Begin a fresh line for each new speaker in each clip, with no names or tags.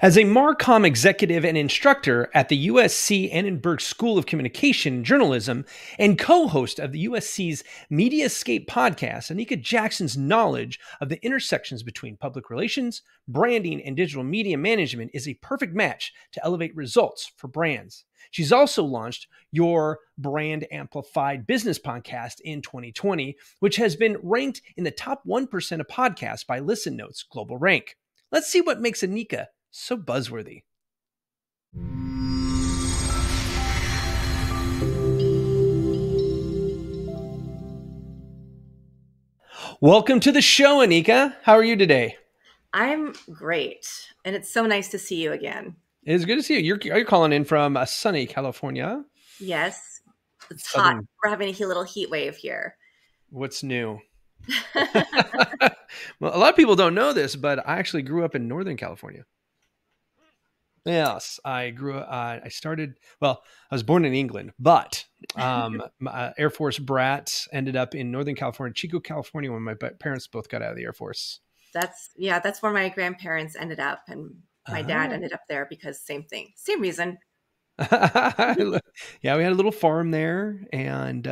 As a Marcom executive and instructor at the USC Annenberg School of Communication and Journalism and co-host of the USC's MediaScape podcast, Anika Jackson's knowledge of the intersections between public relations, branding, and digital media management is a perfect match to elevate results for brands. She's also launched Your Brand Amplified Business podcast in 2020, which has been ranked in the top 1% of podcasts by Listen Notes Global Rank. Let's see what makes Anika so buzzworthy. Welcome to the show, Anika. How are you today?
I'm great. And it's so nice to see you again.
It's good to see you. You're calling in from sunny California.
Yes. It's
Southern.
hot. We're having a little heat wave here.
What's new? Well, a lot of people don't know this, but I actually grew up in Northern California. Yes, I was born in England, but my Air Force brat ended up in Northern California, Chico, California, when my parents both got out of the Air Force.
That's where my grandparents ended up, and my dad ended up there because same thing, same reason.
Yeah, we had a little farm there, and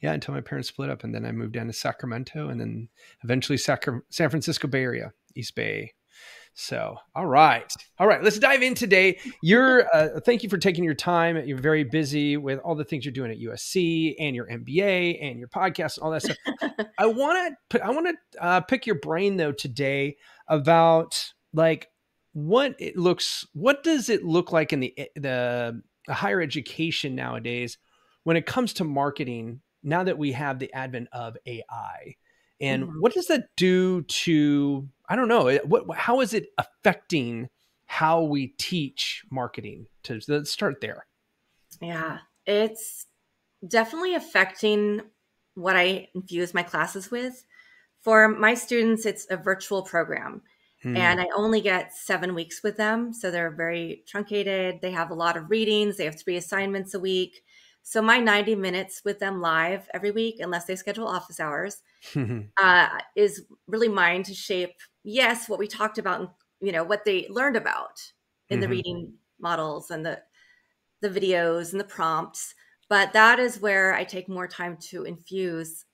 until my parents split up, and then I moved down to Sacramento, and then eventually San Francisco Bay Area, East Bay. So, all right. Let's dive in today. Thank you for taking your time. You're very busy with all the things you're doing at USC and your MBA and your podcast and all that stuff. I want to pick your brain though today about like what does it look like in the higher education nowadays when it comes to marketing now that we have the advent of AI? And what does that do to, I don't know, how is it affecting how we teach marketing? Let's start there.
Yeah, it's definitely affecting what I infuse my classes with. For my students, it's a virtual program. And I only get 7 weeks with them. So they're very truncated. They have a lot of readings. They have 3 assignments a week. So my 90 minutes with them live every week, unless they schedule office hours, is really mine to shape, yes, what we talked about, and what they learned about in the reading models and the videos and the prompts. But that is where I take more time to infuse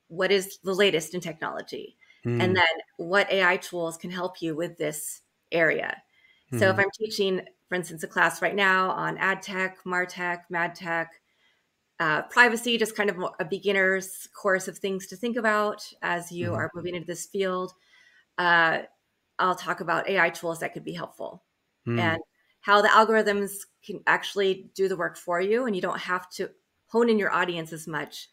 what is the latest in technology. And then what AI tools can help you with this area. So if I'm teaching, for instance, a class right now on ad tech, martech, mad tech, privacy, just kind of a beginner's course of things to think about as you are moving into this field. I'll talk about AI tools that could be helpful and how the algorithms can actually do the work for you. And you don't have to hone in your audience as much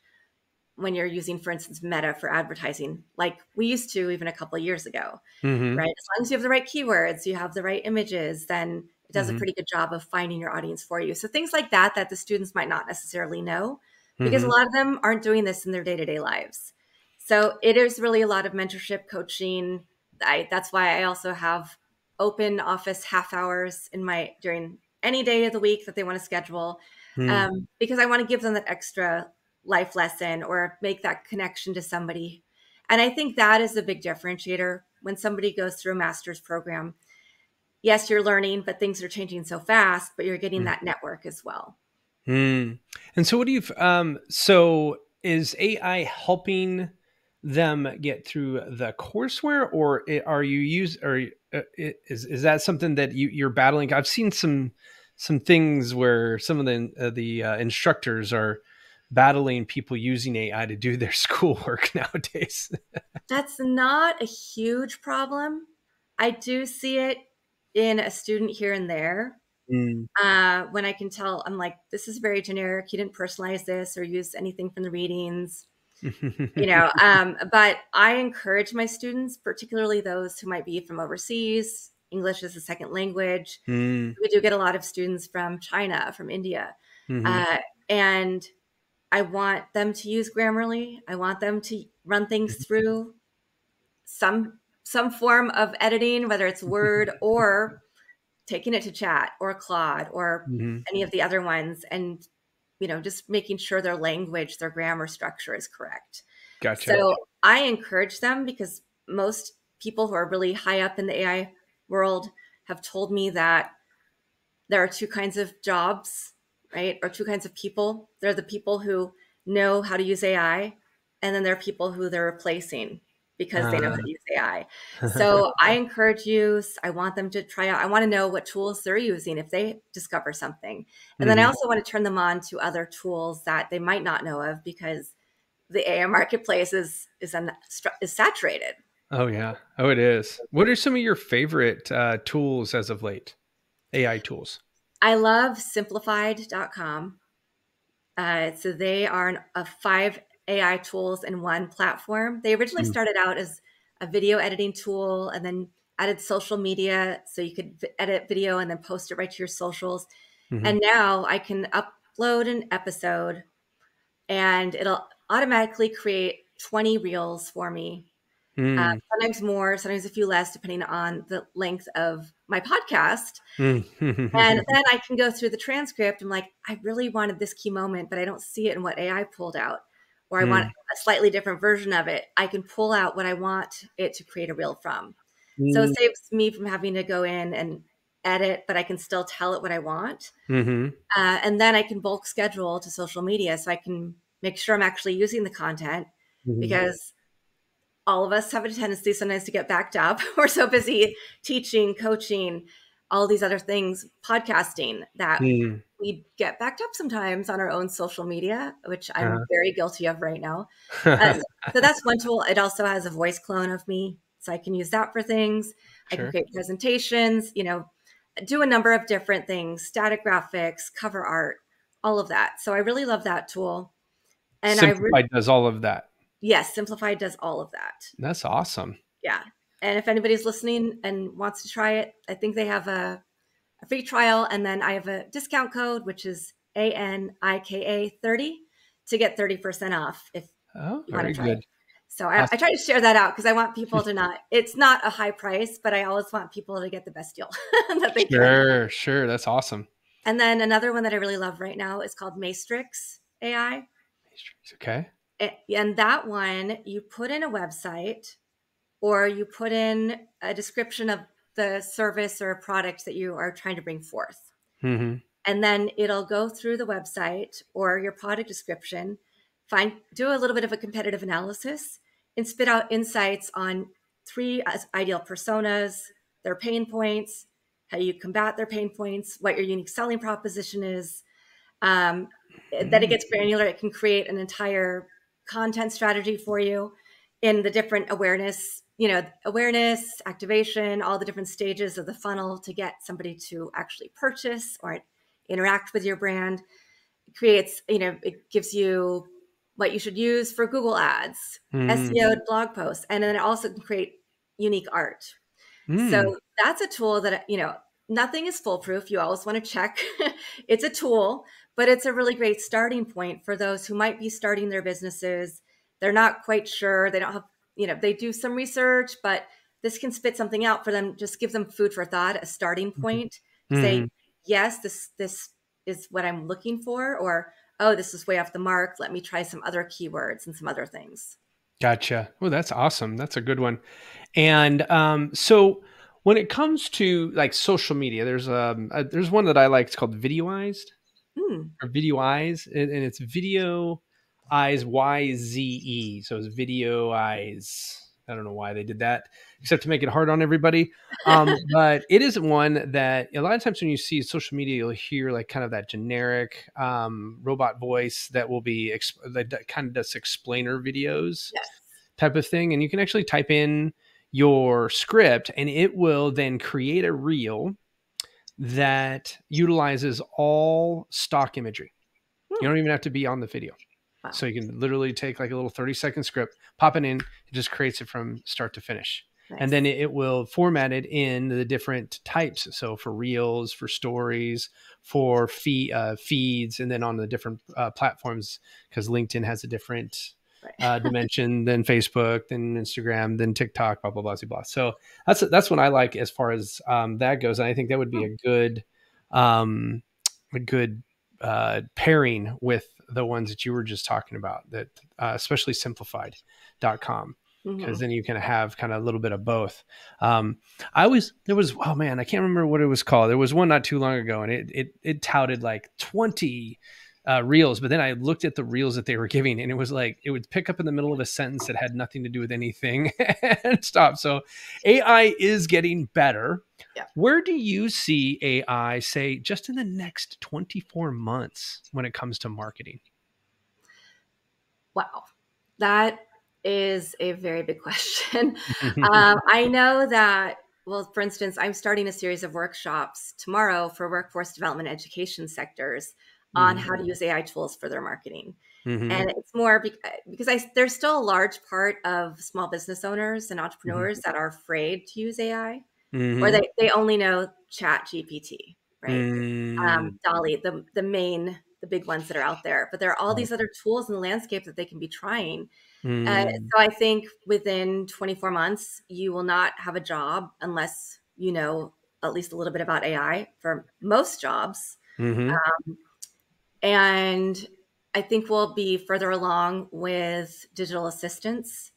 when you're using, for instance, Meta for advertising, like we used to even a couple of years ago, right? As long as you have the right keywords, you have the right images, then it does a pretty good job of finding your audience for you. So things like that the students might not necessarily know because a lot of them aren't doing this in their day-to-day lives. So it is really a lot of mentorship, coaching. That's why I also have open office half hours during any day of the week that they want to schedule, because I want to give them that extra life lesson or make that connection to somebody. And I think that is a big differentiator when somebody goes through a master's program. Yes, you're learning, but things are changing so fast, but you're getting that network as well.
And so what do you, so is AI helping them get through the courseware, or is that something that you're battling? I've seen some things where some of the instructors are battling people using AI to do their schoolwork nowadays.
That's not a huge problem. I do see it in a student here and there. When I can tell, I'm like, this is very generic. You didn't personalize this or use anything from the readings, but I encourage my students, particularly those who might be from overseas, English as a second language. We do get a lot of students from China, from India. And I want them to use Grammarly. I want them to run things through some form of editing, whether it's Word or taking it to Chat or Claude or any of the other ones, and just making sure their language, their grammar structure is correct.
Gotcha.
So I encourage them because most people who are really high up in the AI world have told me that there are two kinds of jobs, right? Or two kinds of people. There are the people who know how to use AI, and then there are people who they're replacing because they know how to use AI. So I encourage you, I want them to try out, I want to know what tools they're using if they discover something. And then I also want to turn them on to other tools that they might not know of, because the AI marketplace is saturated.
Oh, yeah. Oh, it is. What are some of your favorite tools as of late? AI tools.
I love simplified.com. So they are a 5 AI tools in one platform. They originally started out as a video editing tool and then added social media, so you could edit video and then post it right to your socials. And now I can upload an episode and it'll automatically create 20 reels for me. Sometimes more, sometimes a few less, depending on the length of my podcast. And then I can go through the transcript. I'm like, I really wanted this key moment, but I don't see it in what AI pulled out, or I want a slightly different version of it. I can pull out what I want it to create a reel from. So it saves me from having to go in and edit, but I can still tell it what I want. And then I can bulk schedule to social media, so I can make sure I'm actually using the content, because all of us have a tendency sometimes to get backed up. We're so busy teaching, coaching, all these other things, podcasting, that we get backed up sometimes on our own social media, which I'm very guilty of right now. So that's one tool. It also has a voice clone of me, so I can use that for things. I can create presentations, do a number of different things, static graphics, cover art, all of that. So I really love that tool. And
Simplified does all of that.
Yes, Simplified does all of that.
That's awesome.
Yeah. And if anybody's listening and wants to try it, I think they have a free trial. And then I have a discount code, which is ANIKA 30, to get 30% off if you want to try it. So I try to share that out because I want people to it's not a high price, but I always want people to get the best deal that they can.
Sure. That's awesome.
And then another one that I really love right now is called Maestrix AI.
Okay.
And that one, you put in a website, or you put in a description of the service or product that you are trying to bring forth. And then it'll go through the website or your product description, do a little bit of a competitive analysis, and spit out insights on 3 ideal personas, their pain points, how you combat their pain points, what your unique selling proposition is. Then it gets granular. It can create an entire content strategy for you in the different awareness, activation, all the different stages of the funnel to get somebody to actually purchase or interact with your brand. It creates, it gives you what you should use for Google ads, SEO, blog posts, and then it also can create unique art. So that's a tool that, nothing is foolproof. You always want to check. It's a tool, but it's a really great starting point for those who might be starting their businesses. They're not quite sure. They don't have, they do some research, but this can spit something out for them. Just give them food for thought, a starting point. Say, yes, this is what I'm looking for, or, oh, this is way off the mark. Let me try some other keywords and some other things.
Gotcha. Oh, that's awesome. That's a good one. And so when it comes to like social media, there's one that I like. It's called Videoized or Videoize, and it's Video Eyes YZE. So it's Videoize. I don't know why they did that, except to make it hard on everybody. But it is one that a lot of times when you see social media, you'll hear like kind of that generic robot voice that will be that kind of does explainer videos type of thing. And you can actually type in your script and it will then create a reel that utilizes all stock imagery. You don't even have to be on the video. Wow. So you can literally take like a little 30-second script, pop it in, it just creates it from start to finish. Nice. And then it will format it in the different types. So for reels, for stories, for feeds, and then on the different platforms, because LinkedIn has a different dimension than Facebook, then Instagram, then TikTok, blah, blah, blah, blah. So that's what I like as far as that goes. And I think that would be a good pairing with the ones that you were just talking about, that especially simplified.com. because
Mhm.
then you can have kind of a little bit of both. Oh man, I can't remember what it was called. There was one not too long ago, and it touted like 20 reels, but then I looked at the reels that they were giving, and it was like it would pick up in the middle of a sentence that had nothing to do with anything and stop. So AI is getting better.
Yeah.
Where do you see AI, say, just in the next 24 months when it comes to marketing?
Wow. That is a very big question. I know that, well, for instance, I'm starting a series of workshops tomorrow for workforce development education sectors on
Mhm.
how to use AI tools for their marketing.
Mhm.
And it's more because there's still a large part of small business owners and
Mhm.
entrepreneurs that are afraid to use AI, or
Mhm.
they only know Chat GPT, right?
Mm.
Dolly, the big ones that are out there. But there are all
Right.
these other tools in the landscape that they can be trying.
Mm.
So I think within 24 months, you will not have a job unless you know at least a little bit about AI for most jobs.
Mhm.
And I think we'll be further along with digital assistants.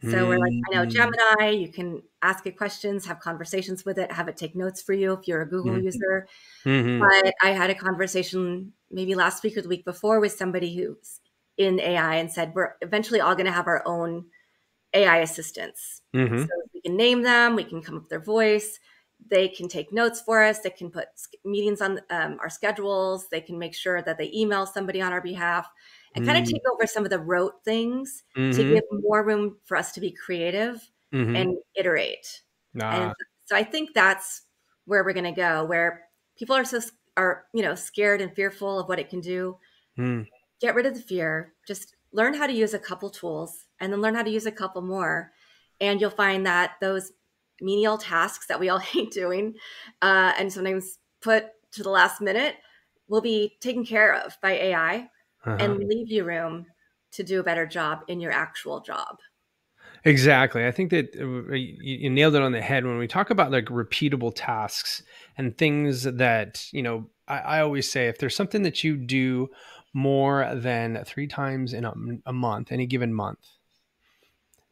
So we're like, I know
Mm.
Gemini, you can ask it questions, have conversations with it, have it take notes for you if you're a Google
Mhm.
user.
Mhm.
But I had a conversation maybe last week or the week before with somebody who's in AI and said, we're eventually all going to have our own AI assistants. So
Mhm.
we can name them, we can come up with their voice, they can take notes for us, they can put meetings on our schedules, they can make sure that they email somebody on our behalf and kind of
Mm.
take over some of the rote things to
Mhm.
give more room for us to be creative
Mhm.
and iterate. And
Ah.
so I think that's where we're going to go, where people are scared and fearful of what it can do.
Mm.
Get rid of the fear. Just learn how to use a couple tools and then learn how to use a couple more. And you'll find that those menial tasks that we all hate doing and sometimes put to the last minute will be taken care of by AI
Uh-huh.
and leave you room to do a better job in your actual job.
Exactly. I think that you nailed it on the head when we talk about like repeatable tasks and things that, I always say if there's something that you do more than 3 times in a month, any given month,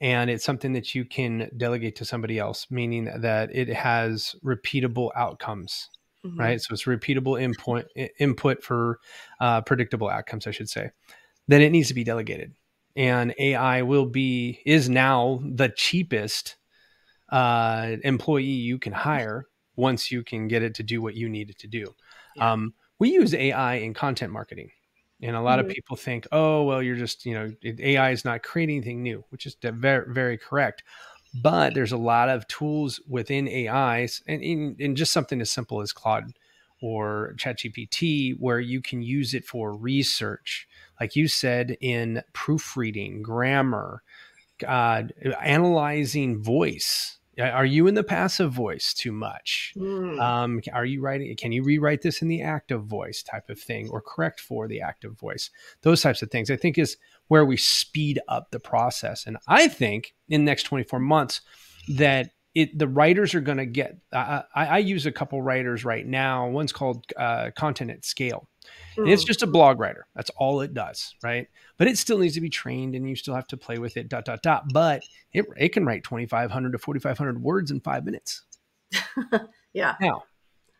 and it's something that you can delegate to somebody else, meaning that it has repeatable outcomes,
Hmm.
right? So it's repeatable input for predictable outcomes, I should say. Then it needs to be delegated, and AI is now the cheapest employee you can hire once you can get it to do what you need it to do.
Yeah.
We use AI in content marketing. And a lot of
Hmm.
people think, oh, well, you're just, AI is not creating anything new, which is very, very correct. But there's a lot of tools within AIs and in just something as simple as Claude or ChatGPT, where you can use it for research, like you said, in proofreading, grammar, analyzing voice. Are you in the passive voice too much?
Mm.
Are you writing? Can you rewrite this in the active voice type of thing, or correct for the active voice? Those types of things, I think, is where we speed up the process. And I think in the next 24 months that the writers are going to get. I use a couple writers right now. One's called Content at Scale. And it's
Mm.
just a blog writer. That's all it does, right? But it still needs to be trained and you still have to play with it, dot, dot, dot. But it can write 2,500 to 4,500 words in 5 minutes.
Yeah.
Now,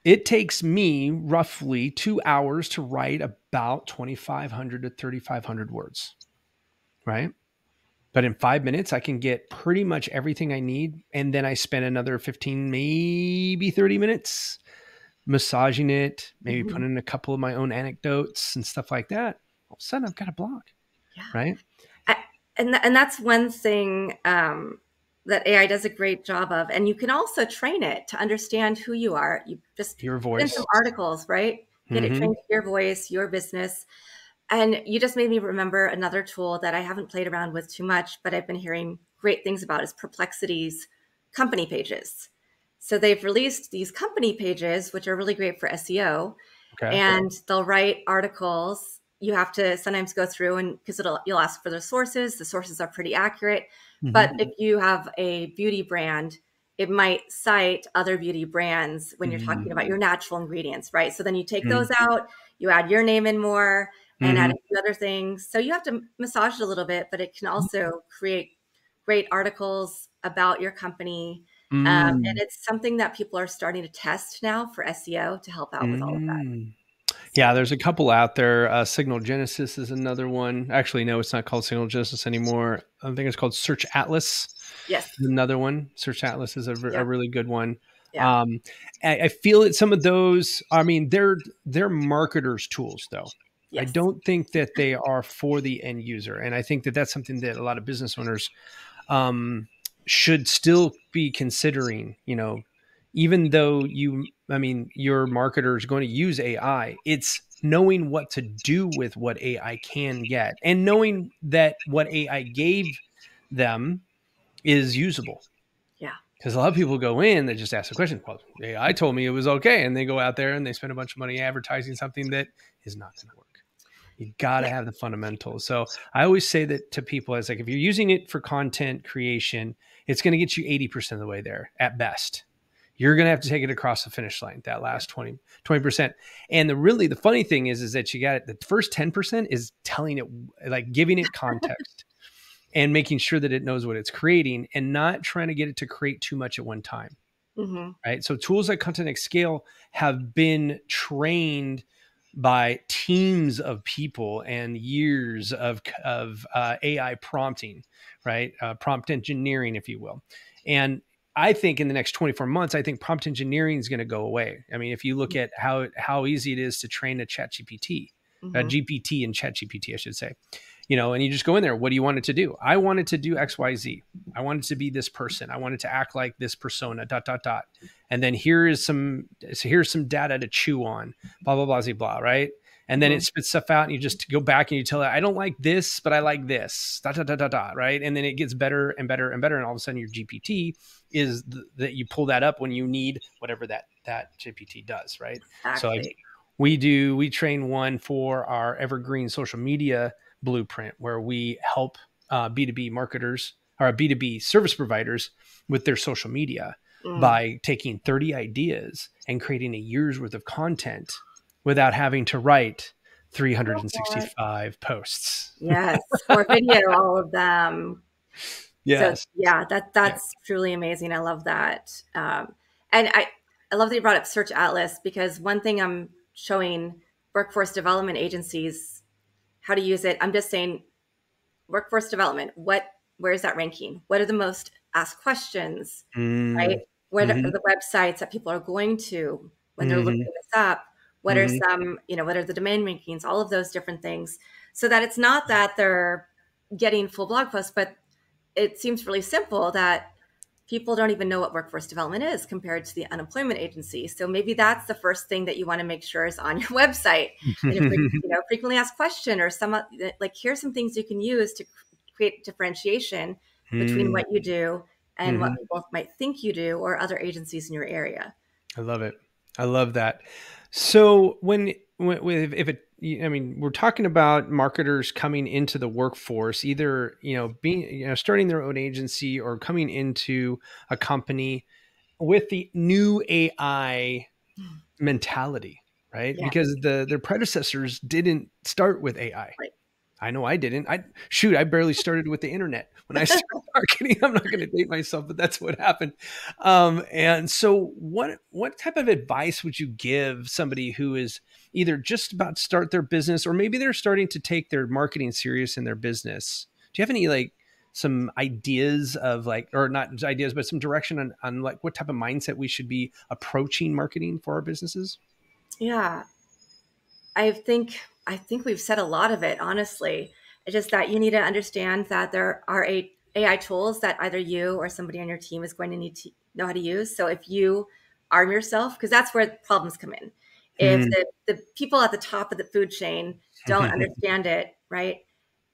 it takes me roughly 2 hours to write about 2,500 to 3,500 words, right? But in 5 minutes, I can get pretty much everything I need. And then I spend another 15, maybe 30 minutes massaging it, maybe
Hmm.
putting in a couple of my own anecdotes and stuff like that. All of a sudden, I've got a blog,
Yeah.
right?
I- and that's one thing that AI does a great job of. And you can also train it to understand who you are. You just
Your
put in some
voice.
articles, right? Get it
Mm-hmm.
trained to your voice, your business. And you just made me remember another tool that I haven't played around with too much, but I've been hearing great things about is Perplexity's company pages. So they've released these company pages, which are really great for SEO,
Okay.
and they'll write articles. You have to sometimes go through and because you'll ask for the sources are pretty accurate.
Mm-hmm.
But if you have a beauty brand, it might cite other beauty brands when you're talking about your natural ingredients, right? So then you take those out, you add your name in more and add
Mm-hmm.
a few other things. So you have to massage it a little bit, but it can also create great articles about your company. And
Mm.
it's something that people are starting to test now for SEO to help out with all of that.
Mm. Yeah,
So
there's a couple out there. Signal Genesis is another one. Actually, no, it's not called Signal Genesis anymore. I think it's called Search Atlas.
yes,
Another one. Search Atlas is a
yeah,
really good one.
yeah,
Um, I feel that some of those, I mean, they're marketers' tools, though. I
yes,
don't think that they are for the end user, and I think that that's something that a lot of business owners um, should still be considering. Even though your marketer is going to use AI, it's knowing what to do with what AI can get, and knowing that what AI gave them is usable.
yeah,
Because a lot of people go in, they just ask the question, well, AI told me it was okay. And they go out there and they spend a bunch of money advertising something that is not going to work. You got to
yeah.
have the fundamentals. So I always say that to people, it's like, if you're using it for content creation, it's going to get you 80% of the way there at best. You're going to have to take it across the finish line, that last 20%. And the funny thing is that you got it. The first 10% is telling it, like giving it context and making sure that it knows what it's creating and not trying to get it to create too much at one time.
Mm-hmm.
Right. So tools like Content at Scale have been trained by teams of people and years of AI prompting, right? Prompt engineering, if you will. And I think in the next 24 months, I think prompt engineering is going to go away. I mean, if you look at how easy it is to train a GPT and ChatGPT, I should say, and you just go in there. What do you want it to do? I want it to do X, Y, Z. I want it to be this person. I want it to act like this persona, ... And then here's some data to chew on, blah, blah, blah, blah, right? And then it spits stuff out and you just go back and you tell it, I don't like this, but I like this, ... right? And then it gets better and better and better. And all of a sudden your GPT is that you pull that up when you need whatever that GPT does, right?
Exactly.
So like we train one for our evergreen social media blueprint, where we help B2B marketers or B2B service providers with their social media by taking 30 ideas and creating a year's worth of content without having to write 365 posts.
Yes, or video all of them. So
Yes.
yeah, that's truly amazing. I love that. And I love that you brought up Search Atlas, because one thing I'm showing workforce development agencies how to use it. I'm just saying, workforce development, where is that ranking? What are the most asked questions, right? What are the websites that people are going to when they're looking this up? What are what are the domain rankings? All of those different things, so that it's not that they're getting full blog posts, but it seems really simple that people don't even know what workforce development is compared to the unemployment agency. So maybe that's the first thing that you want to make sure is on your website. Frequently asked question, or here's some things you can use to create differentiation between what you do and what people might think you do, or other agencies in your area.
I love it. I love that. So if it, I mean, we're talking about marketers coming into the workforce, either, being, starting their own agency or coming into a company with the new AI mentality, right?
Yeah.
Because their predecessors didn't start with AI.
Right.
I know I didn't. I barely started with the internet when I started marketing. I'm not going to date myself, but that's what happened. And so what type of advice would you give somebody who is either just about to start their business, or maybe they're starting to take their marketing serious in their business? Do you have any some ideas of or not ideas, but some direction on what type of mindset we should be approaching marketing for our businesses?
Yeah. I think we've said a lot of it, honestly. It's just that you need to understand that there are AI tools that either you or somebody on your team is going to need to know how to use. So if you arm yourself, because that's where problems come in. If the people at the top of the food chain don't understand it, right,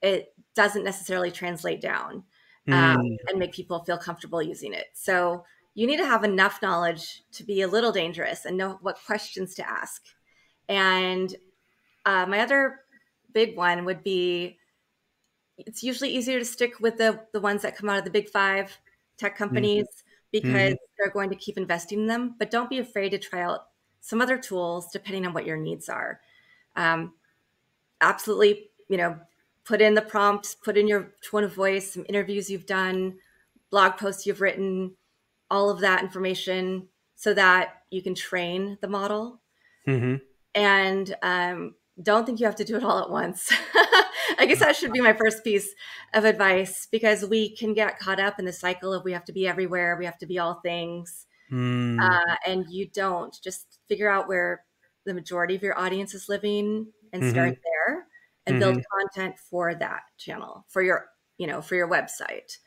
it doesn't necessarily translate down and make people feel comfortable using it. So you need to have enough knowledge to be a little dangerous and know what questions to ask. And my other big one would be, it's usually easier to stick with the ones that come out of the big 5 tech companies, because they're going to keep investing in them. But don't be afraid to try out some other tools depending on what your needs are. Absolutely, put in the prompts, put in your tone of voice, some interviews you've done, blog posts you've written, all of that information so that you can train the model.
Mm-hmm.
And don't think you have to do it all at once. I guess that should be my first piece of advice, because we can get caught up in the cycle of we have to be everywhere, we have to be all things. And you don't. Just figure out where the majority of your audience is living and start there and build content for that channel, for your, for your website.